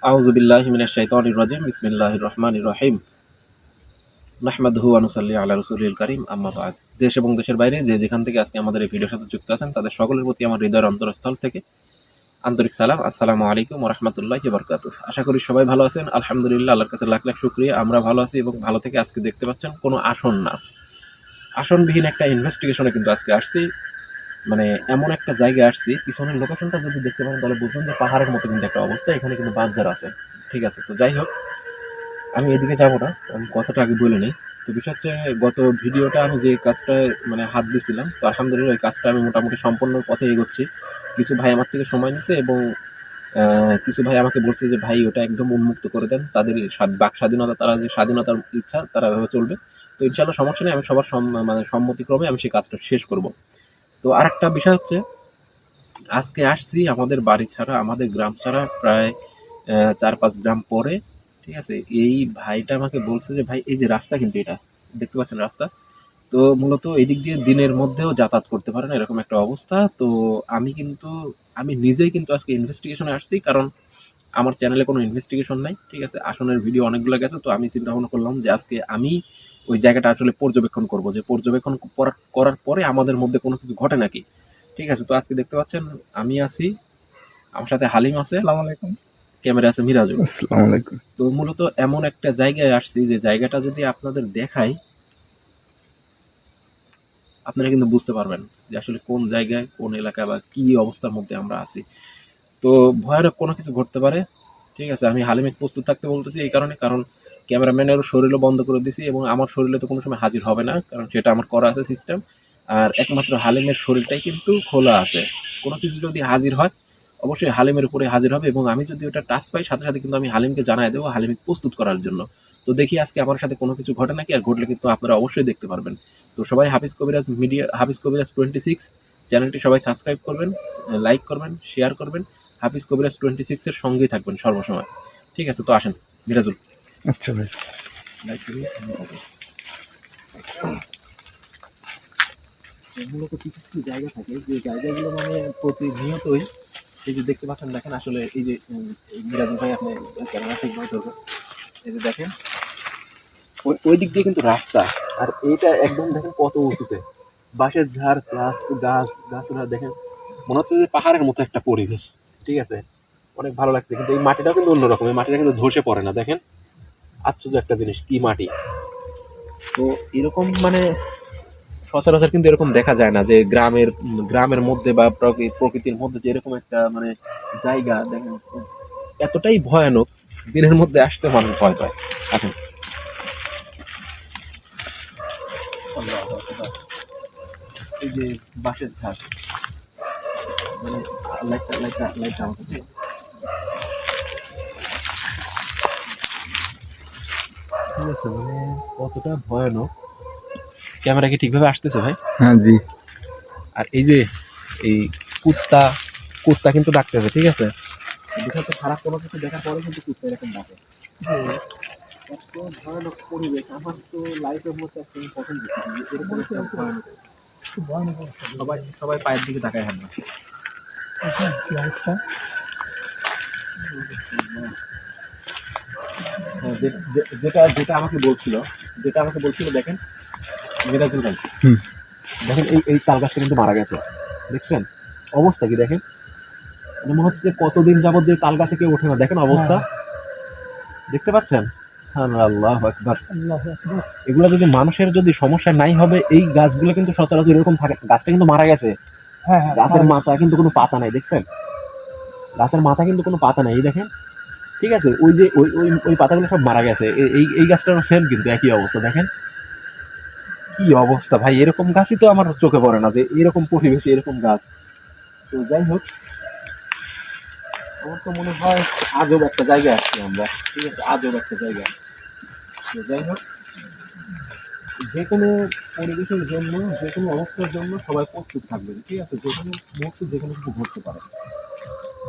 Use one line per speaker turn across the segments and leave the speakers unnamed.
আউযু বিল্লাহি মিনাশ শাইতানির রাজিম। বিসমিল্লাহির রহমানির রহিম। নাহমাদুহু ওয়া নুসাল্লি আলা রাসূলিল কারীম, আম্মা বা'দ। দেশ এবং দেশের বাইরে যে যেখান থেকে আজকে আমাদের এই ভিডিওর সাথে যুক্ত আছেন তাদের সকলের প্রতি আমার হৃদয়ের অন্তরস্থল থেকে আন্তরিক সালাম। আসসালামু আলাইকুম ওয়া রাহমাতুল্লাহি ওয়া বারাকাতুহু। আশা করি সবাই ভালো আছেন। আলহামদুলিল্লাহ, আল্লাহর কাছে লাখ লাখ শুকরিয়া আমরা ভালো আছি এবং ভালো থেকে আজকে দেখতে পাচ্ছেন কোনো আসন না, আসনবিহীন একটা ইনভেস্টিগেশনে কিন্তু আজকে আসছি। মানে এমন একটা জায়গায় আসছি, পিছনের লোকেশনটা যদি দেখতে পারেন তাহলে বুঝবেন যে পাহাড়ের মতো কিন্তু একটা অবস্থা। এখানে কিন্তু বাঁধ আছে। ঠিক আছে, তো যাই হোক, আমি এদিকে যাব না, আমি কথাটা আগে বলে নিই। তো বিষয় হচ্ছে, গত ভিডিওটা আমি যে কাজটায় মানে হাত দিয়েছিলাম, তো আলহামদুলিল্লাহ ওই কাজটা আমি মোটামুটি সম্পূর্ণ পথে এগোচ্ছি। কিছু ভাই আমার থেকে সময় নিছে এবং কিছু ভাই আমাকে বলছে যে ভাই ওটা একদম উন্মুক্ত করে দেন, তাদের বাক স্বাধীনতা, তারা যে স্বাধীনতার ইচ্ছা তারা এভাবে চলবে। তো ইনশাল্লাহ সমস্যা নেই, আমি সবার মানে সম্মতিক্রমে আমি সেই কাজটা শেষ করব। তো আরেকটা বিষয় হচ্ছে, আজকে আসছি আমাদের বাড়ি ছাড়া, আমাদের গ্রাম ছাড়া প্রায় ৪-৫ গ্রাম পরে। ঠিক আছে, এই ভাইটা আমাকে বলছে যে ভাই এই যে রাস্তা, কিন্তু এটা দেখতে পাচ্ছেন রাস্তা, তো মূলত এই দিক দিয়ে দিনের মধ্যেও যাতায়াত করতে পারেন এরকম একটা অবস্থা। তো আমি নিজেই কিন্তু আজকে ইনভেস্টিগেশনে আসছি, কারণ আমার চ্যানেলে কোনো ইনভেস্টিগেশন নাই। ঠিক আছে, আসনের ভিডিও অনেকগুলো গেছে, তো আমি চিন্তা ভাবনা করলাম যে আজকে আমি ওই জায়গাটা আসলে পর্যবেক্ষণ করব, যে পর্যবেক্ষণ করার পরে আমাদের মধ্যে কোনো কিছু ঘটে নাকি। ঠিক আছে, তো আজকে দেখতে পাচ্ছেন আমি আছি, আমার সাথে হালিম আছে,
আসসালামু আলাইকুম।
ক্যামেরা আছে মিরাজুল।
আসসালামু আলাইকুম।
তো মূলত এমন একটা জায়গায় আসছি, যে জায়গাটা যদি আপনাদের দেখাই আপনারা কিন্তু বুঝতে পারবেন যে আসলে কোন জায়গায়, কোন এলাকা বা কি অবস্থার মধ্যে আমরা আছি। তো ভয়ানক কোনো কিছু ঘটতে পারে। ঠিক আছে, আমি হালিমে প্রস্তুত থাকতে বলতেছি এই কারণে, কারণ ক্যামেরাম্যানের শরীরও বন্ধ করে দিছি এবং আমার শরীরে তো কোনো সময় হাজির হবে না, কারণ সেটা আমার করা আছে সিস্টেম। আর একমাত্র হালিমের শরীরটাই কিন্তু খোলা আছে। কোনো কিছু যদি হাজির হয় অবশ্যই হালিমের উপরে হাজির হবে, এবং আমি যদি ওটা টাচ পাই সাথে সাথে কিন্তু আমি হালিমকে জানাই দেবো, হালিম প্রস্তুত করার জন্য। তো দেখি আজকে আমার সাথে কোনো কিছু ঘটে নাকি, আর ঘটলে কিন্তু আপনারা অবশ্যই দেখতে পারবেন। তো সবাই হাফিজ কবিরাজ মিডিয়া, হাফিজ কবিরাজ 26 চ্যানেলটি সবাই সাবস্ক্রাইব করবেন, লাইক করবেন, শেয়ার করবেন। হাফিজ কবিরাজ 26 এর সঙ্গেই থাকবেন সর্বসময়। ঠিক আছে, তো আসেন মিরাজুল।
আচ্ছা ভাই।
লাইক করি। মূলত কিছু কিছু জায়গা থাকে, যে জায়গাগুলো মানে প্রতিনিয়তই, এই যে দেখতে পাচ্ছেন, দেখেন আসলে এই যে মিরাজুল ভাই, আপনি ক্যামেরা ঠিকভাবে ধরবেন। এই যে দেখেন ওই দিক দিয়ে কিন্তু রাস্তা, আর এইটা একদম দেখেন কত উঁচুতে, বাঁশের ঝাড় প্লাস গাছরা দেখেন, মনে হচ্ছে যে পাহাড়ের মতো একটা পরিবেশ। ঠিক আছে, অনেক ভালো লাগছে, কিন্তু এই মাটিটাও কিন্তু অন্যরকম, এই মাটিটা কিন্তু ধসে পড়ে না। দেখেন আশ্চর্য একটা জিনিস, কি মাটি। তো এরকম মানে সচরাচর কিন্তু এরকম দেখা যায় না, যে গ্রামের মধ্যে বা প্রকৃতির মধ্যে যে এরকম একটা মানে জায়গা দেখেন, এতটাই ভয়ানক, দিনের মধ্যে আসতে মানুষ ভয় পায়। আসেন। আল্লাহু আকবার। এই যে বাঁশের ঝাড়, মানে লাইটটা আমার কাছে। ঠিক আছে, মানে কতটা ভয়ানক। ক্যামেরা কি ঠিকভাবে আসতেছে ভাই?
হ্যাঁ জি।
আর এই যে এই কুত্তা কুত্তা কিন্তু ডাকতেছে। ঠিক আছে, বিষয় তো খারাপ, কোনো কিছু দেখার পরে কিন্তু কুত্তা এরকম ডাকে। এত ভয়ানক পরিবেশ আমার তো লাইফের মধ্যে আজকে আমি প্রথম দেখি যে এরকম একটা ভয়ানক। সবাই সবাই পায়ের দিকে তাকায় হাঁটবে। হ্যাঁ, যেটা যেটা আমাকে বলছিল, দেখেন মিরাজুল ভাই,
হুম।
দেখেন এই তাল গাছটা কিন্তু মারা গেছে। দেখছেন অবস্থা কি? দেখেন, মানে মনে হচ্ছে যে কতদিন যাবত যে তাল গাছে কেউ ওঠে না। দেখেন অবস্থা, দেখতে পাচ্ছেন? আল্লাহু আকবার। এগুলো যদি মানুষের যদি সমস্যা নাই হবে, এই গাছগুলো কিন্তু সচরাচর এরকম থাকে। গাছটা কিন্তু মারা গেছে, গাছের মাথা কিন্তু কোনো পাতা নাই। দেখছেন গাছের মাথা কিন্তু কোনো পাতা নাই, এই দেখেন। ঠিক আছে, ওই যে ওই পাতাগুলো সব মারা গেছে। এই গাছটারও সেম কিন্তু একই অবস্থা। দেখেন কি অবস্থা ভাই, এরকম গাছই তো আমার চোখে পড়ে না, যে এরকম পরিবেশে এরকম গাছ। তো যাই হোক, আমার তো মনে হয় আজব একটা জায়গায় আসছি আমরা। ঠিক আছে, আজব একটা জায়গা। তো যাই হোক, যে কোনো পরিবেশের জন্য, যে কোনো অবস্থার জন্য সবাই প্রস্তুত থাকবেন। ঠিক আছে, যে কোনো মুহূর্তে যে কোনো কিছু ঘটতে পারে।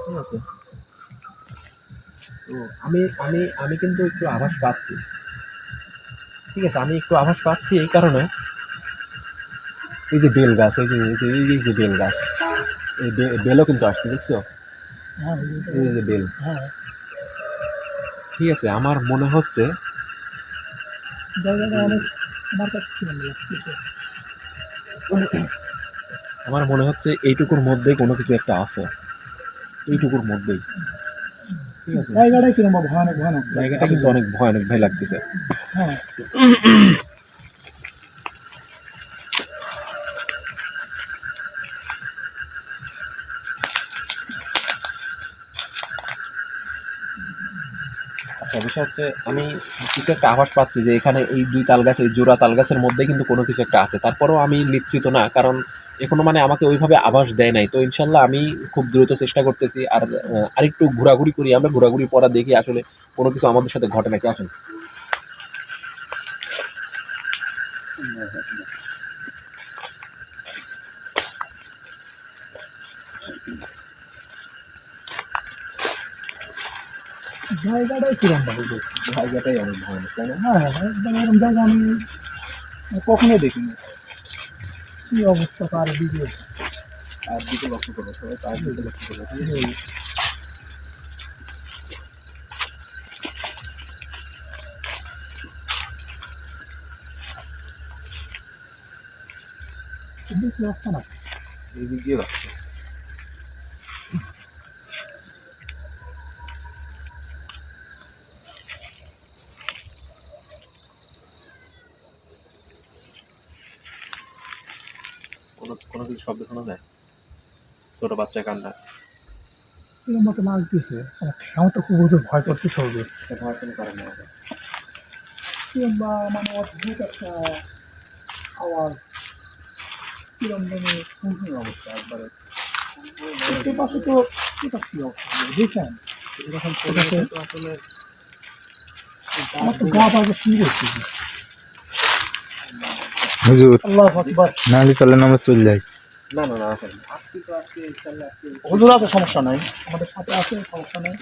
ঠিক আছে, তো আমি কিন্তু একটু আভাস পাচ্ছি। ঠিক আছে, আমি একটু আভাস পাচ্ছি এই কারণে, এই যে বেল গাছ, এই যে বেল গাছ, এই বেলও কিন্তু আসছে, দেখছো? এই যে বেল, ঠিক আছে, আমার মনে হচ্ছে
জায়গাটা অনেক আমার কাছে কেমন লাগছে।
আমার মনে হচ্ছে এইটুকুর মধ্যেই কোনো কিছু একটা আছে, এইটুকুর মধ্যেই। ঠিক আছে,
জায়গাটাই কিরকম ভয়ানক ভয়ানক
জায়গাটা কিন্তু অনেক ভয়ানক ভয় লাগতেছে।
হ্যাঁ
আচ্ছা, বিষয় হচ্ছে আমি কিছু একটা আভাস পাচ্ছি যে এখানে এই দুই তাল গাছ, এই জোড়া তাল গাছের মধ্যে কিন্তু কোনো কিছু একটা আছে। তারপরেও আমি নিশ্চিত না, কারণ এখনো মানে আমাকে ওইভাবে আভাস দেয় নাই। তো ইনশাল্লাহ আমি খুব দ্রুত চেষ্টা করতেছি। আর আরেকটু ঘোরাঘুরি করি, আমরা ঘোরাঘুরি পরা দেখি আসলে কোনো কিছু আমাদের সাথে ঘটে নাকি। আসেন।
জায়গাটাই কিরকম ভাবে
জায়গাটাই অনেক ভয়ানক, তাই না?
হ্যাঁ একদম এরকম জায়গা আমি কখনোই দেখিনি। কি অবস্থা তার দিকে
আর দিকে লক্ষ্য করবো, সবাই তার দিকে লক্ষ্য করবো।
বেশি অবস্থা না
এই দিক দিয়ে রাখছে। কোনো কিছু শব্দ শোনা যায়? ছোট বাচ্চা কান্না।
এরকম মতো লাগতেছে। আমার তো খুব ভয় করতেছে হবে
ভয় কোনো কারণ নেই।
কিংবা মানে অদ্ভুত একটা আওয়াজ কিরম মানে শুনছেন অবস্থা একবারে পাশে তো এটা কি অবস্থা দেখছেন
এরকম
এটাকে
তো আসলে
আমার তো গা পাকে শুরু করতেছি।
হুজুর
আল্লাহ আকবার।
নাহলে চলে নামে চলে যায়।
না না না, আসেন। আজকে তো আজকে ইনশাআল্লাহ আজকে
হুজুর আছে, সমস্যা নাই, আমাদের সাথে আছে, সমস্যা নাই।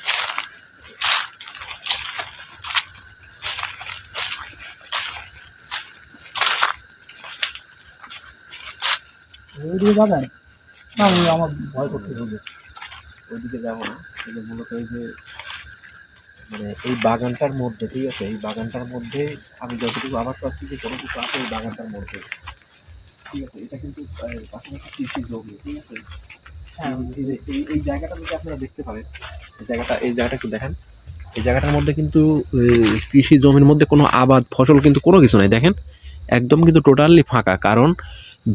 ওইদিকে যাবেন না? ওই আমার ভয় করতে হবে।
ওইদিকে যাবো না। কিন্তু মূলত এই যে মানে এই বাগানটার মধ্যে, ঠিক আছে, এই বাগানটার মধ্যে আমি যতটুকু আবার পাচ্ছি যে কোনো কিছু আছে এই বাগানটার মধ্যে। ঠিক আছে, এটা কিন্তু পাশাপাশি কৃষি জমি, ঠিক আছে।
হ্যাঁ
এই জায়গাটা যদি আপনারা দেখতে পাবেন, এই জায়গাটা একটু দেখেন। এই জায়গাটার মধ্যে কিন্তু কৃষি জমির মধ্যে কোনো আবাদ ফসল কিন্তু কোনো কিছু নাই, দেখেন। একদম কিন্তু টোটালি ফাঁকা, কারণ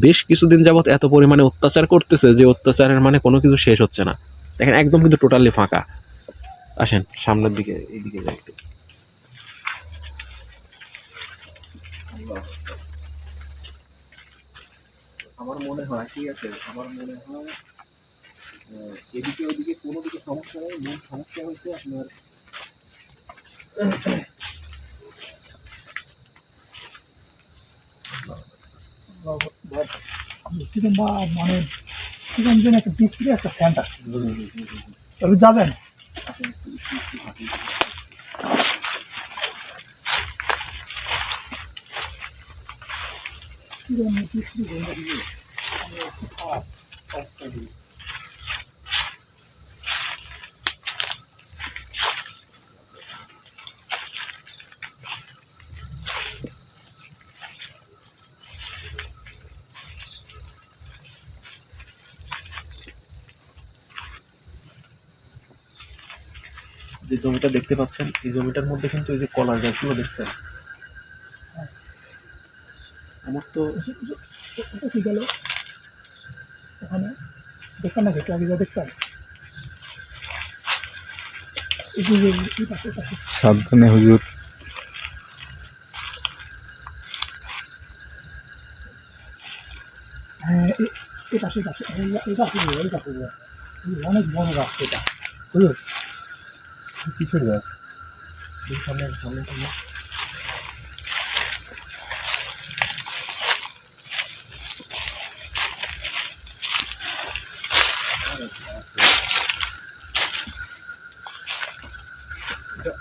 বেশ কিছুদিন যাবত এত পরিমাণে অত্যাচার করতেছে যে অত্যাচারের মানে কোনো কিছু শেষ হচ্ছে না। দেখেন একদম কিন্তু টোটালি ফাঁকা। আসেন সামনের দিকে, এইদিকে যাই একটু। আমার মনে হয়, ঠিক আছে, আমার মনে হয় এদিকে ওদিকে কোনো দিকে সমস্যা নেই। মূল সমস্যা হচ্ছে আপনার
কিংবা মানে কিরকম যেন একটা বিশ্রী একটা সেন্টার। তবে যাবেন কিরকম বিশ্রী গন্ধ দিয়ে মানে একটু খারাপ অবস্থা দিয়ে।
যে জমিটা দেখতে পাচ্ছেন, এই জমিটার মধ্যে কিন্তু এই যে কলার গাছগুলো দেখছেন, আমার তো
এটা কি গেল ওখানে দেখতাম না, একটু আগে যা দেখতাম। এই যে এই পাশে পাশে
সাবধানে হুজুর।
হ্যাঁ এই পাশে পাশে এই পাশে অনেক বড় রাস্তা এটা বুঝলো।
কিসের গাছ? সামনে সামনে সামনে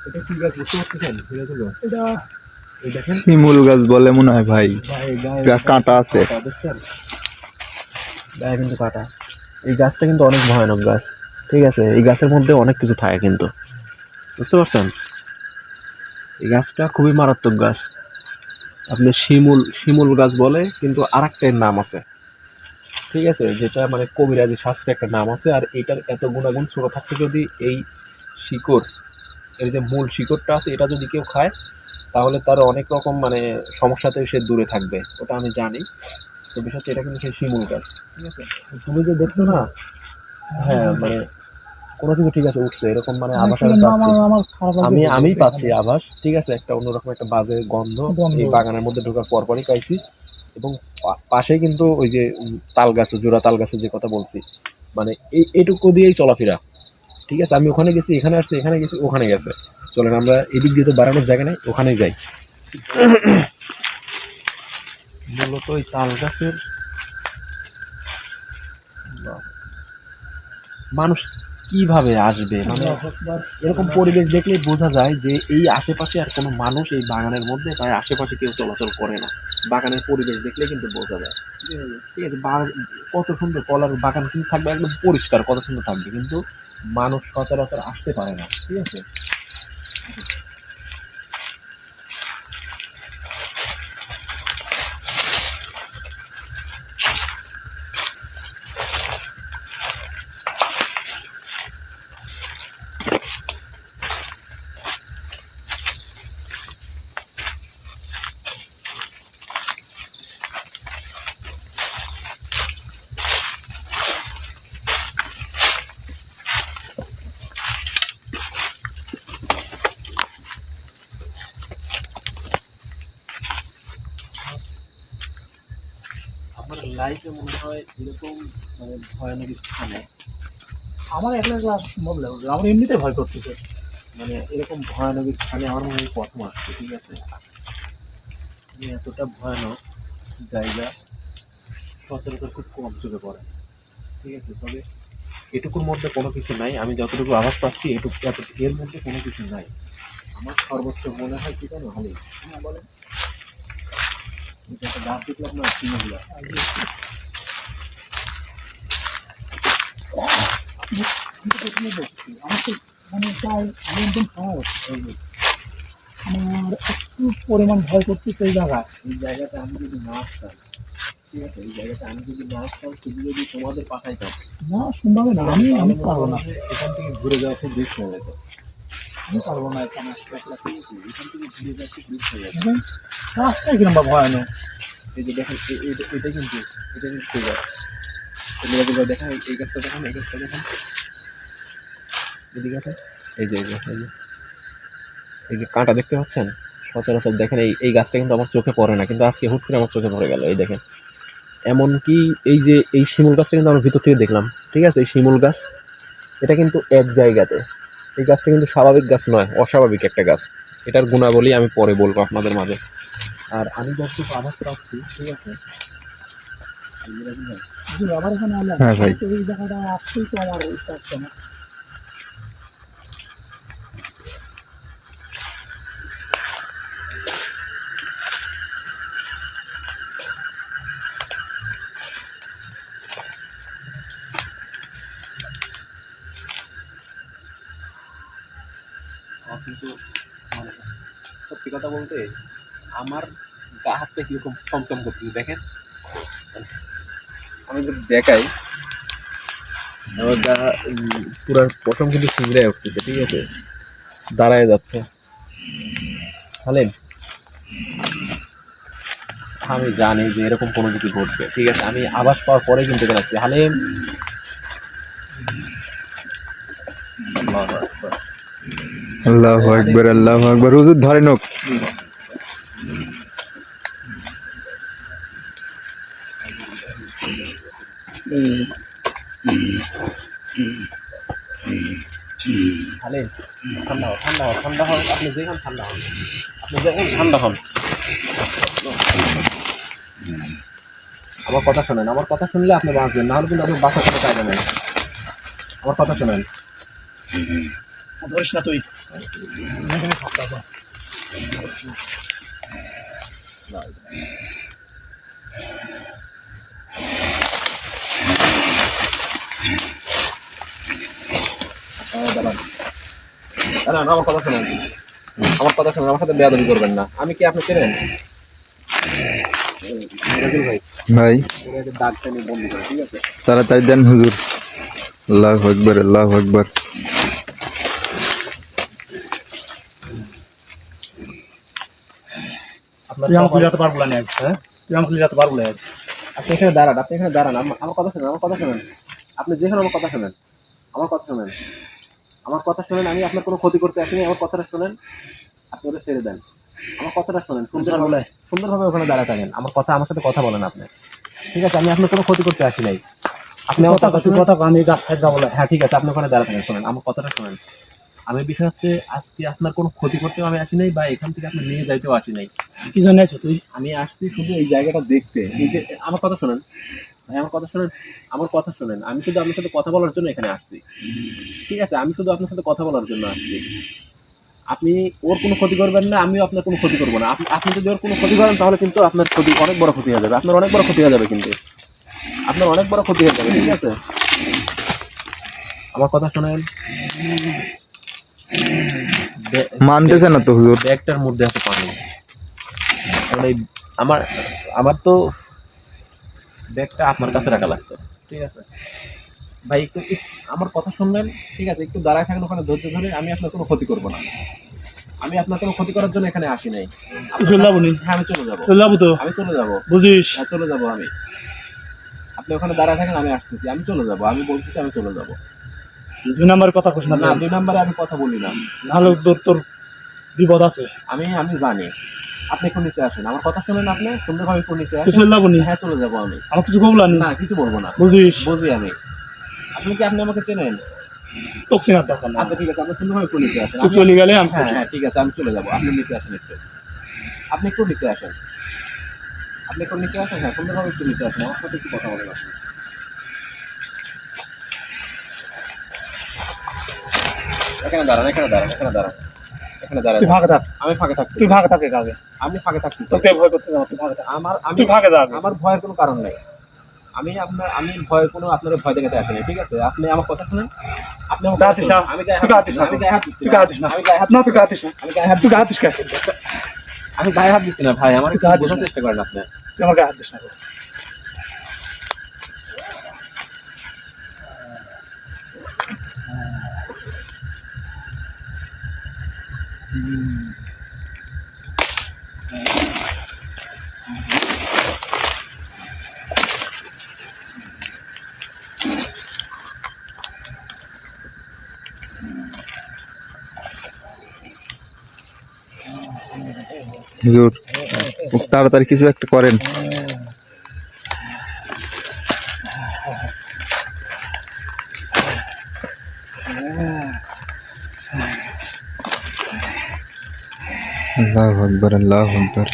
এটা কি গাছ বুঝতে পারতেছেন?
এটা
এই দেখেন,
শিমুল গাছ বলে মনে হয় ভাই।
গায়ে
গাছ কাঁটা আছে।
দেখছেন, গায়ে কিন্তু কাটা। এই গাছটা কিন্তু অনেক ভয়ানক গাছ, ঠিক আছে। এই গাছের মধ্যে অনেক কিছু থাকে কিন্তু, বুঝতে পারছেন। এই গাছটা খুবই মারাত্মক গাছ। আপনি শিমুল শিমুল গাছ বলে, কিন্তু আরেকটা এর নাম আছে, ঠিক আছে, যেটা মানে কবিরাজি শাস্ত্রে একটা নাম আছে। আর এটার এত গুণাগুণ, ছোট থাকতে যদি এই শিকড়, এর যে মূল শিকড়টা আছে, এটা যদি কেউ খায় তাহলে তার অনেক রকম মানে সমস্যাতে সে দূরে থাকবে, ওটা আমি জানি। তো বিষয় হচ্ছে এটা কিন্তু সেই শিমুল গাছ, ঠিক আছে। তুমি যে দেখছো না, হ্যাঁ মানে কোনো কিছু ঠিক আছে উঠছে এরকম মানে আভাস আমি
শুনলাম
পাচ্ছি।
আমার খারাপ লাগছে,
আমি পাচ্ছি আভাস, ঠিক আছে, একটা অন্যরকম একটা বাজে গন্ধ
গন্ধ।
এই বাগানের মধ্যে ঢোকার পরপরই পাইছি। এবং পাশেই কিন্তু ওই যে তাল গাছে, জোড়া তাল গাছের যে কথা বলছি, মানে এইটুকু দিয়েই চলাফেরা, ঠিক আছে। আমি ওখানে গেছি, এখানে আসছি, এখানে গেছি, ওখানে গেছে। চলেন আমরা এদিক দিয়ে তো বাড়ানোর জায়গা নেই, ওখানেই যাই। মূলত ওই তাল গাছের মানুষ কিভাবে আসবে, মানে এরকম পরিবেশ দেখলেই বোঝা যায় যে এই আশেপাশে আর কোনো মানুষ এই বাগানের মধ্যে প্রায় আশেপাশে কেউ চলাচল করে না। বাগানের পরিবেশ দেখলে কিন্তু বোঝা যায়, ঠিক আছে। কত সুন্দর কলার বাগান কিন্তু থাকবে, একদম পরিষ্কার, কত সুন্দর থাকবে, কিন্তু মানুষ সচরাচর আসতে পারে না, ঠিক আছে। আমার লাইফে মনে হয় এরকম মানে ভয়ানক স্থানে,
আমার একলা একলা সম্ভব লাগবে, আমার এমনিতে ভয় করতেছে।
মানে এরকম ভয়ানক স্থানে আমার মনে হয় প্রথম আসছে, ঠিক আছে। মানে এতটা ভয়ানক জায়গা সচরাচর খুব কম চোখে পড়ে, ঠিক আছে। তবে এটুকুর মধ্যে কোনো কিছু নাই, আমি যতটুকু আভাস পাচ্ছি এটুকু, এর মধ্যে কোনো কিছু নাই। আমার সর্বোচ্চ মনে হয় কি জানো ভালো,
হ্যাঁ বলে,
একটা গাছ দেখলাম না, সিনেগুলা,
প্রথমে বলছি আমার তো মানে প্রায় আমি একদম খারাপ হচ্ছে। আমার একটু পরিমাণ ভয় করতেছে এই জায়গায়।
এই জায়গাতে আমি যদি না আসতাম, ঠিক আছে, এই জায়গাতে আমি যদি না আসতাম, শুধু যদি তোমাদের পাঠাইতাম,
না সম্ভব না, আমি পারবো না,
এখান থেকে ঘুরে যাওয়া খুব বেশি হয়ে যেত।
আমি পারবো না এখানে আসতে একলা।
এখান থেকে ঘুরে যাওয়া খুব বেশি হয়ে যেত।
এবং রাস্তায় কিরম বা ভয়ানক।
এই যে দেখেন এটা কিন্তু সেই গাছ, এগুলো দেখেন, এই গাছটা দেখেন, এই গাছটা দেখেন, এদিকে আছে, এই যে কাঁটা দেখতে পাচ্ছেন, সচরাচর দেখেন এই গাছটা কিন্তু আমার চোখে পড়ে না, কিন্তু আজকে হুট করে আমার চোখে পড়ে গেল। এই দেখেন, এমনকি এই যে এই শিমুল গাছটা কিন্তু আমরা ভিতর থেকে দেখলাম, ঠিক আছে। এই শিমুল গাছ এটা কিন্তু এক জায়গাতে, এই গাছটা কিন্তু স্বাভাবিক গাছ নয়, অস্বাভাবিক একটা গাছ। এটার গুণাবলী আমি পরে বলবো আপনাদের মাঝে। আর আমি যতটুকু আভাস পাচ্ছি, ঠিক আছে,
আবার এখানে আলাম,
হ্যাঁ ভাই।
এই জায়গাটা আসতেই তো আমার ইচ্ছা হচ্ছে না।
আমার কিন্তু মানে সত্যি কথা বলতে আমার গা হাত থেকে কিরকম চমচম করতেছে দেখেন, আমি যদি দেখাই আমার গা পুরো পশম কিন্তু শিংড়ে উঠতেছে, ঠিক আছে, দাঁড়ায় যাচ্ছে। হালেম, আমি জানি যে এরকম কোনো কিছু ঘটবে, ঠিক আছে, আমি আভাস পাওয়ার পরে কিন্তু জানাচ্ছি। হালেম, আল্লাহু আকবার।
আল্লাহু আকবার, আল্লাহু আকবার। হুজুর ধরেন হোক।
হালেম, ঠান্ডা হও, ঠান্ডা হও, ঠান্ডা হও, আপনি যেখান ঠান্ডা হন, আপনি যেখান ঠান্ডা হন। আমার কথা শোনেন, আমার কথা শুনলে আপনি বাঁচবেন, না হলে কিন্তু আপনি বাঁচার কোনো কায়দা নেই। আমার কথা শোনেন।
ধরিস না তুই।
দাঁড়ান, দাঁড়ান, আমার কথা শোনেন। আমার কথা শুনুন, আমার সাথে বেয়াদবি করবেন না। আমি কি আপনি চেনেন? রাজুল ভাই,
ভাই
এটাকে দাগটা নিয়ে বন্দি করে, ঠিক আছে?
তাড়াতাড়ি দেন হুজুর। আল্লাহু আকবার, আল্লাহু আকবার।
আপনার
তুই আমাকে
সবার-
যাতে পারবো না আছে,
হ্যাঁ?
তুই আমাকে যাতে পারবো না আছে।
আপনি এখানে দাঁড়ান, আপনি এখানে দাঁড়ান। আমার কথা শুনেন, আমার কথা শুনেন। আপনি যেখানে আমার কথা শুনেন, আমার কথা শুনেন, আমার কথা শুনেন। আমি আপনার কোনো ক্ষতি করতে আসিনি, আমার কথাটা শুনেন। আপনি ওটা ছেড়ে দেন, আমার কথাটা শুনেন। সুন্দরভাবে সুন্দরভাবে ওখানে দাঁড়ায় থাকেন। আমার সাথে কথা বলেন আপনি, ঠিক আছে? আমি আপনার কোনো ক্ষতি করতে আসি নাই। আপনি আমার কথা
তুই
শুনেন।
কথা আমি গাছ সাইড যাবো না।
হ্যাঁ ঠিক আছে, আপনি ওখানে দাঁড়ায় থাকেন। শোনেন, আমার কথাটা শোনেন। আমি বিষয় হচ্ছে, আজকে আপনার কোনো ক্ষতি করতেও আমি আসি নাই, বা এখান থেকে আপনি নিয়ে যাইতেও আসি নাই।
কি জন্য আছো তুই?
আমি আসছি শুধু এই জায়গাটা দেখতে। এই যে আমার কথা শোনেন ভাই, আমার কথা শোনেন, আমার কথা শোনেন। আমি শুধু আপনার সাথে কথা বলার জন্য এখানে আসছি, ঠিক আছে? আমি শুধু আপনার সাথে কথা বলার জন্য আসছি। আপনি ওর কোনো ক্ষতি করবেন না, আমিও আপনার কোনো ক্ষতি করবো না। আপনি যদি ওর কোনো ক্ষতি করেন, তাহলে কিন্তু আপনার ক্ষতি অনেক বড় ক্ষতি হয়ে যাবে। আপনার অনেক বড় ক্ষতি হয়ে যাবে, কিন্তু আপনার অনেক বড় ক্ষতি হয়ে যাবে, ঠিক আছে? আমার কথা শোনেন।
মানতেছে না তো হুজুর।
ব্যাগটার মধ্যে আছে পানি। কারণ এই আমার আমার তো ব্যাগটা আপনার কাছে রাখা লাগতো, ঠিক আছে? ভাই আমার কথা শুনবেন, ঠিক আছে? একটু দাঁড়ায় থাকেন ওখানে, ধৈর্য ধরে। আমি আপনার কোনো ক্ষতি করবো না। আমি আপনার কোনো ক্ষতি করার জন্য এখানে আসি নাই।
তুই চলে যাবো নি?
হ্যাঁ, আমি চলে যাবো।
চলে যাবো তো,
আমি চলে যাবো।
বুঝিস?
হ্যাঁ, চলে যাবো আমি। আপনি ওখানে দাঁড়ায় থাকেন, আমি আসতেছি। আমি চলে যাবো, আমি বলতেছি আমি চলে যাবো।
2 নাম্বার কথা কইস না।
না, 2 নম্বরে আমি কথা বলি না।
নাহলে তোর বিপদ আছে।
আমি জানি। আপনি একটু নিচে আসেন, আমার কথা শুনেন। আপনি সুন্দরভাবে একটু নিচে
তুই
আসেন।
চলে যাবো নি?
হ্যাঁ, চলে যাবো আমি।
আমার কিছু বললাম
না, কিছু বলবো না।
বুঝিস?
বুঝি আমি। আপনি আমাকে চেনেন?
তোকে চেনার দরকার না।
আচ্ছা ঠিক আছে, আপনি সুন্দরভাবে একটু নিচে আসেন।
তুই চলে গেলে আমি
হ্যাঁ হ্যাঁ ঠিক আছে, আমি চলে যাবো। আপনি নিচে আসেন একটু। আপনি একটু নিচে আসেন। আপনি একটু নিচে আসেন। হ্যাঁ, সুন্দরভাবে একটু নিচে আসেন। আমার সাথে একটু কথা বলেন আপনি। এখানে দাঁড়ান, এখানে দাঁড়ান, এখানে দাঁড়ান, এখানে দাঁড়ান।
তুই ফাঁকে থাক,
আমি ফাঁকে থাকছি।
তুই ফাঁকে থাকে কাজে।
আমি ফাঁকে থাকছি।
তোকে ভয় করতে যাবো, তুই ফাঁকে থাক।
আমি
তুই ফাঁকে থাক।
আমার ভয়ের কোনো কারণ নাই। আমি ভয় কোনো আপনার ভয় দেখাতে আসিনি, ঠিক আছে? আপনি আমার কথা শুনেন। আপনি আমার কথা
গাতিস না।
শুনুন। আমি গায়ে
তুই
হাত
গাতিস
দিচ্ছি না।
না।
আমি গায়ে হাত দিচ্ছি
তুই
না।
গাতিস না।
আমি গায়ে হাত
না, তুই গাতিস না।
আমি গায়ে হাত
তুই গাতিস কেন?
আমি গায়ে হাত দিচ্ছি না ভাই। আমার একটু
গায়ে হাত
বোঝার
দিস না।
চেষ্টা করেন আপনি।
তুই আমার গায়ে হাত দিস না।
হুজুর তাড়াতাড়ি কিছু একটা করেন। আল্লাহু আকবার, আল্লাহু আকবার।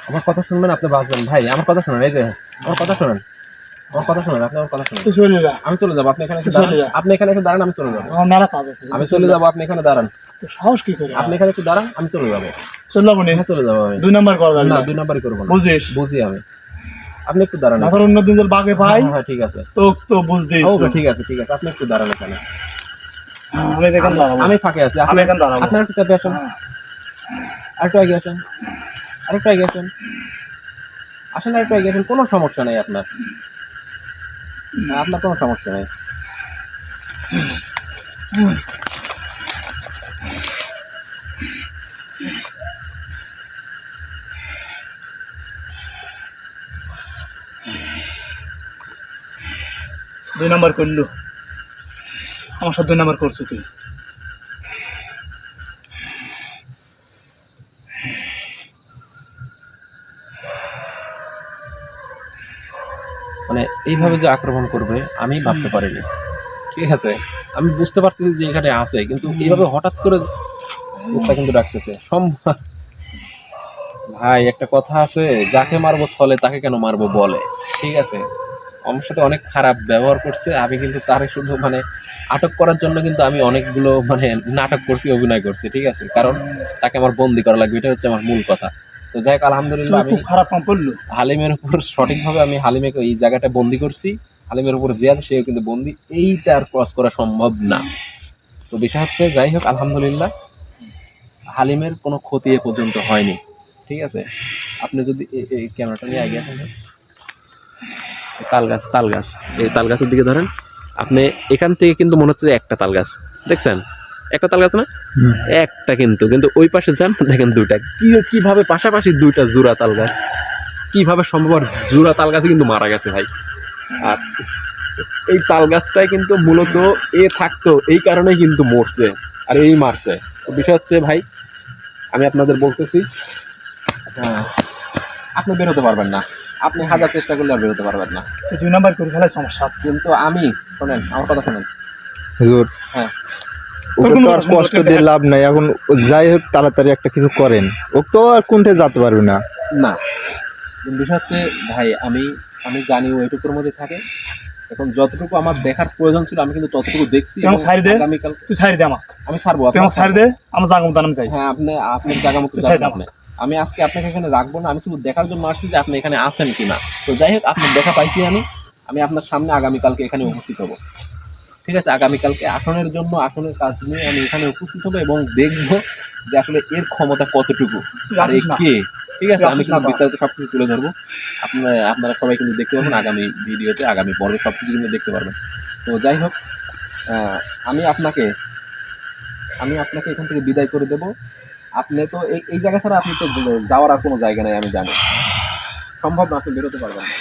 আমার কথা শুনবেন, আপনি বাঁচবেন ভাই। আমার কথা শুনেন, এই যে আমার কথা শুনেন, আমার কথা শুনেন। আপনি আমার কথা শুনেন।
তুই চলে যা।
আমি চলে যাবো, আপনি এখানে এসে
তুই চলে
দাঁড়ান।
যা।
আপনি এখানে এসে দাঁড়ান, আমি চলে যাবো।
আমার মেলা কাজ আছে।
আমি চলে যাবো, আপনি এখানে দাঁড়ান।
তোর সাহস কি করে?
আপনি এখানে একটু দাঁড়ান, আমি চলে যাবো।
চলে যাবো নি?
হ্যাঁ, চলে যাবো আমি।
2 নাম্বার করা যাবে
না,
না।
2 নাম্বারই করবো না।
বুঝিস?
বুঝি আমি। আপনি একটু দাঁড়ান।
না, তোর অন্য দিন যদি বাগে পাই,
হ্যাঁ হ্যাঁ, ঠিক আছে।
তো বুঝতেই
ওকে, ঠিক আছে ঠিক আছে। আপনি একটু দাঁড়ান এখানে।
আমি এখানে দাঁড়াবো।
আমি ফাঁকে আছি।
আমি এখানে দাঁড়াবো।
আপনার একটু চাপে আসেন।
হ্যাঁ।
আরেকটু আগে আসেন, আরেকটু আগে আসেন। আসেন, আরেকটু আগে আসেন। কোনো সমস্যা নেই আপনার। না, আপনার কোনো সমস্যা নেই।
দুই নাম্বার করলো। আমার সাথে 2 নাম্বার করছো তুই।
মানে এইভাবে যে আক্রমণ করবে আমি ভাবতে পারিনি, ঠিক আছে? আমি বুঝতে পারতেছি যে এখানে আছে, কিন্তু এইভাবে হঠাৎ করে লোকটা কিন্তু ডাকতেছে ভাই, একটা কথা আছে, যাকে মারবো ছলে তাকে কেন মারবো বলে, ঠিক আছে? আমার সাথে অনেক খারাপ ব্যবহার করছে। আমি কিন্তু তারে শুধু মানে আটক করার জন্য কিন্তু আমি অনেকগুলো মানে নাটক করছি, অভিনয় করছি, ঠিক আছে? কারণ তাকে আমার বন্দি করা লাগবে, এটা হচ্ছে আমার মূল কথা। তো তো যাই হোক আলহামদুলিল্লাহ আমি
খুব খারাপ কাম করলো।
হালিমের উপর সঠিকভাবে আমি হালিমেকে এই জায়গাটা বন্দি করছি, হালিমের উপর যে আছে সেও কিন্তু বন্দি, এইটা আর ক্রস করা সম্ভব না। তো বিষয় হচ্ছে যাই হোক আলহামদুলিল্লাহ হালিমের কোনো ক্ষতি এ পর্যন্ত হয়নি। ঠিক আছে, আপনি যদি এই ক্যামেরাটা নিয়ে আগে আসেন, তাল গাছ এই তাল গাছের দিকে ধরেন, আপনি এখান থেকে কিন্তু মনে হচ্ছে যে একটা তাল গাছ দেখছেন, একটা তাল গাছ না, একটা কিন্তু কিন্তু ওই পাশে যান দেখেন দুইটা, কিভাবে পাশাপাশি দুইটা জোড়া তাল গাছ, কিভাবে সম্ভব? আর জোড়া তাল গাছে কিন্তু মারা গেছে ভাই। আর এই তাল গাছটাই কিন্তু মূলত এ থাকতো এই কারণেই কিন্তু মরছে আর এই মারছে। তো বিষয় হচ্ছে ভাই আমি আপনাদের বলতেছি, আপনি বেরোতে পারবেন না, আপনি হাজার চেষ্টা করলে আর বেরোতে পারবেন না।
তো 2 নাম্বার করে ফেলাই সমস্যা।
কিন্তু আমি, শোনেন আমার কথা শোনেন,
হুজুর
হ্যাঁ
ওকে তো আর কষ্ট দিয়ে লাভ নাই, এখন যাই হোক তাড়াতাড়ি একটা কিছু করেন, ও তো আর কোনটা যেতে পারবে না।
না বিষয় হচ্ছে ভাই আমি জানি ও এটুকুর মধ্যে থাকে, এখন যতটুকু আমার দেখার প্রয়োজন ছিল আমি কিন্তু ততটুকু দেখছি।
এবং ছাড়ি দে,
আগামীকাল
তুই ছাড়ি দে আমাকে,
আমি ছাড়বো,
তুই আমাকে ছাড়ি দে, আমার জায়গা মতো আমি যাই।
হ্যাঁ আপনার জায়গা মতো
ছাড়ি দে
আপনি, আমি আজকে আপনাকে এখানে রাখবো না, আমি শুধু দেখার জন্য আসছি যে আপনি এখানে আছেন কিনা। তো যাই হোক আপনার দেখা পাইছি আমি আপনার সামনে আগামীকালকে এখানে উপস্থিত হব। ঠিক আছে, আগামীকালকে আসনের জন্য আসনের কাজ নিয়ে আমি এখানে উপস্থিত হবো এবং দেখবো যে আসলে এর ক্ষমতা কতটুকু আর এ কে। ঠিক আছে, আমি কিন্তু বিস্তারিত সবকিছু তুলে ধরবো, আপনারা সবাই কিন্তু দেখতে পারবেন আগামী ভিডিওতে, আগামী পর্বে সবকিছু কিন্তু দেখতে পারবেন। তো যাই হোক আমি আপনাকে এখান থেকে বিদায় করে দেব। আপনি তো এই জায়গা ছাড়া আপনি তো যাওয়ার আর কোনো জায়গা নেই, আমি জানি সম্ভব না, আপনি বেরোতে পারবেন না।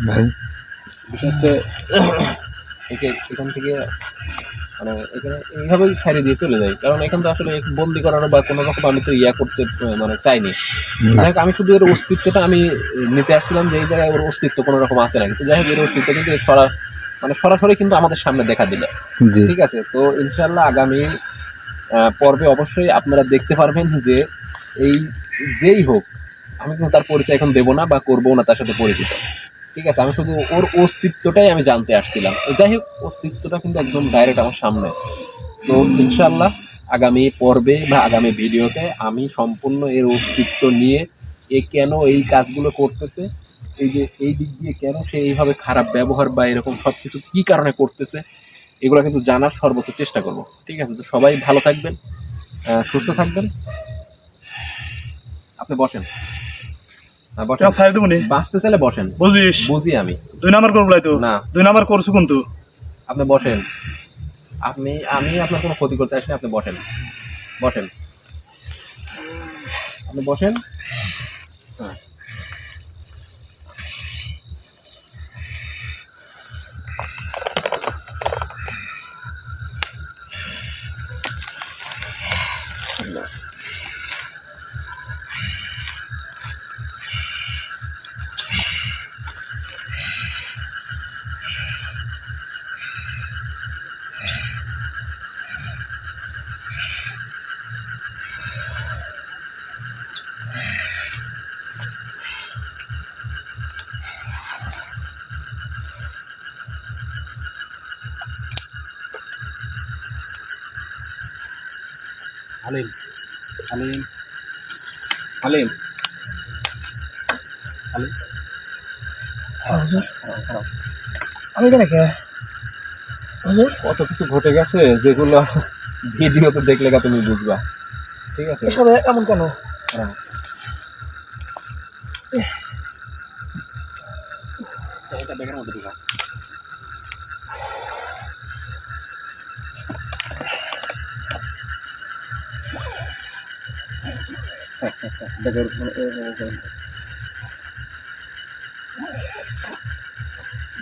ভাই
বিষয় হচ্ছে এখান থেকে মানে এখানে এইভাবেই ছাড়িয়ে দিয়ে চলে যাই, কারণ এখান তো আসলে বন্দি করানো বা কোনো রকম আমি তো করতে মানে চাইনি। যাই হোক আমি শুধু এর অস্তিত্বটা আমি নিতে আসছিলাম যে এই জায়গায় ওর অস্তিত্ব কোনো রকম আছে না, কিন্তু যাই হোক এর অস্তিত্ব কিন্তু সরাসরি কিন্তু আমাদের সামনে দেখা দিল। ঠিক আছে, তো ইনশাল্লাহ আগামী পর্বে অবশ্যই আপনারা দেখতে পারবেন যে এই যেই হোক, আমি কিন্তু তার পরিচয় এখন দেবো না বা করবো না তার সাথে পরিচিত। ঠিক আছে, আমি শুধু ওর অস্তিত্বটাই আমি জানতে আসছিলাম। যাই হোক অস্তিত্বটা কিন্তু একদম ডাইরেক্ট আমার সামনে। তো ইনশাল্লাহ আগামী পর্বে বা আগামী ভিডিওতে আমি সম্পূর্ণ এর অস্তিত্ব নিয়ে এ কেন এই কাজগুলো করতেছে, এই যে এই দিক দিয়ে কেন সে এইভাবে খারাপ ব্যবহার বা এরকম সব কিছু কী কারণে করতেছে, এগুলো কিন্তু জানার সর্বোচ্চ চেষ্টা করব। ঠিক আছে, তো সবাই ভালো থাকবেন, সুস্থ থাকবেন। আপনি বসেন, বসেন,
ছাড়ি দেবো নি,
বাঁচতে চাইলে বসেন,
বুঝিস?
বুঝি আমি
2 নাম্বার করবো তো
না,
2 নাম্বার করছো কিন্তু।
আপনি বসেন, আমি আপনার কোনো ক্ষতি করতে আসিনি, আপনি বসেন, আপনি বসেন। হ্যাঁ হালিম, হালিম, হালিম, হালিম,
আমি কেন কে
কত কিছু ঘটে গেছে যেগুলো ভিডিওতে দেখলে তুমি বুঝবা। ঠিক আছে,
এসব এমন কেন?
হ্যাঁ এটা দেখার মতো ঢুকা।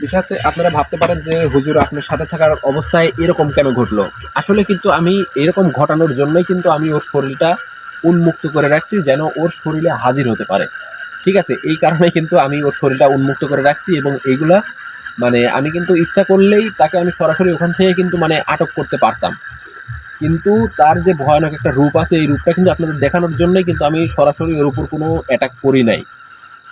বিষয় হচ্ছে আপনারা ভাবতে পারেন যে হুজুর আপনার সাথে থাকার অবস্থায় এরকম কেন ঘটলো। আসলে কিন্তু আমি এরকম ঘটানোর জন্যই কিন্তু আমি ওর শরীরটা উন্মুক্ত করে রাখছি, যেন ওর শরীরে হাজির হতে পারে। ঠিক আছে, এই কারণে কিন্তু আমি ওর শরীরটা উন্মুক্ত করে রাখছি এবং এইগুলা মানে আমি কিন্তু ইচ্ছা করলেই তাকে আমি সরাসরি ওখান থেকে কিন্তু মানে আটক করতে পারতাম। কিন্তু তার যে ভয়ানক একটা রূপ আছে, এই রূপটা কিন্তু আপনাদের দেখানোর জন্যই কিন্তু আমি সরাসরি ওর উপর কোনো অ্যাটাক করি নাই।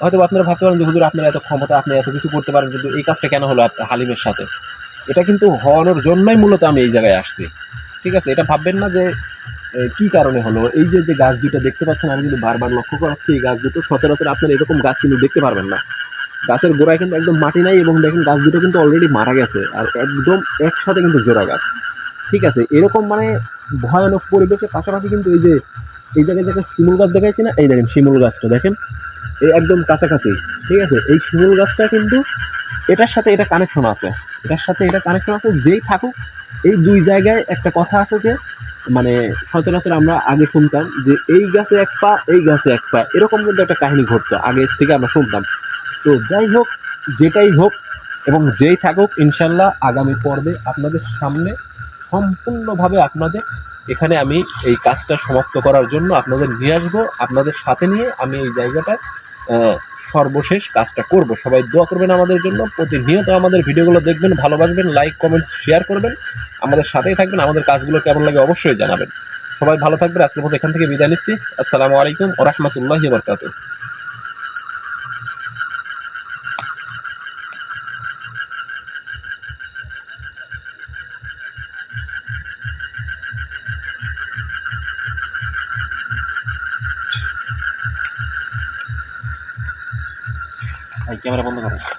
হয়তো আপনারা ভাবতে পারেন যে হুজুর আপনার এত ক্ষমতা, আপনি এত কিছু করতে পারেন, কিন্তু এই কাজটা কেন হলো হালিমের সাথে? এটা কিন্তু হওয়ানোর জন্যই মূলত আমি এই জায়গায় আসছি। ঠিক আছে, এটা ভাববেন না যে কি কারণে হলো। এই যে যে গাছ দুটো দেখতে পাচ্ছেন, আমি কিন্তু বারবার লক্ষ্য করাচ্ছি, এই গাছ দুটো সচরাচর আপনার এরকম গাছ কিন্তু দেখতে পারবেন না। গাছের গোড়ায় কিন্তু একদম মাটি নাই, এবং দেখেন গাছ দুটো কিন্তু অলরেডি মারা গেছে, আর একদম একসাথে কিন্তু জোড়া গাছ। ঠিক আছে, এরকম মানে ভয়ানক পরিবেশের পাশাপাশি কিন্তু এই যে এই জায়গায় দেখেন শিমুল গাছ দেখাইছি না, এই দেখেন শিমুল গাছটা দেখেন, এই একদম কাছাকাছি। ঠিক আছে, এই শিমুল গাছটা কিন্তু এটার সাথে এটা কানেকশন আছে, এটার সাথে এটা কানেকশন আছে। যেই থাকুক, এই দুই জায়গায় একটা কথা আছে যে মানে সচরাচর আমরা আগে শুনতাম যে এই গাছে এক পা, এই গাছে এক পা, এরকম কিন্তু একটা কাহিনী ঘটতো আগে থেকে আমরা শুনতাম। তো যাই হোক, যেটাই হোক এবং যেই থাকুক, ইনশাল্লাহ আগামী পর্বে আপনাদের সামনে সম্পূর্ণভাবে আপনাদের এখানে আমি এই কাজটা সমাপ্ত করার জন্য আপনাদের নিয়ে আসবো। আপনাদের সাথে নিয়ে আমি এই জায়গাটায় সর্বশেষ কাজটা করব। সবাই দোয়া করবেন আমাদের জন্য, প্রতিনিয়ত আমাদের ভিডিওগুলো দেখবেন, ভালোবাসবেন, লাইক কমেন্টস শেয়ার করবেন, আমাদের সাথেই থাকবেন। আমাদের কাজগুলো কেমন লাগে অবশ্যই জানাবেন। সবাই ভালো থাকবেন। আজকের মতো এখান থেকে বিদায় নিচ্ছি। আসসালামু আলাইকুম ওয়া রাহমাতুল্লাহি ওয়া বারাকাতুহু। ক্যামেরা বন্ধ করো।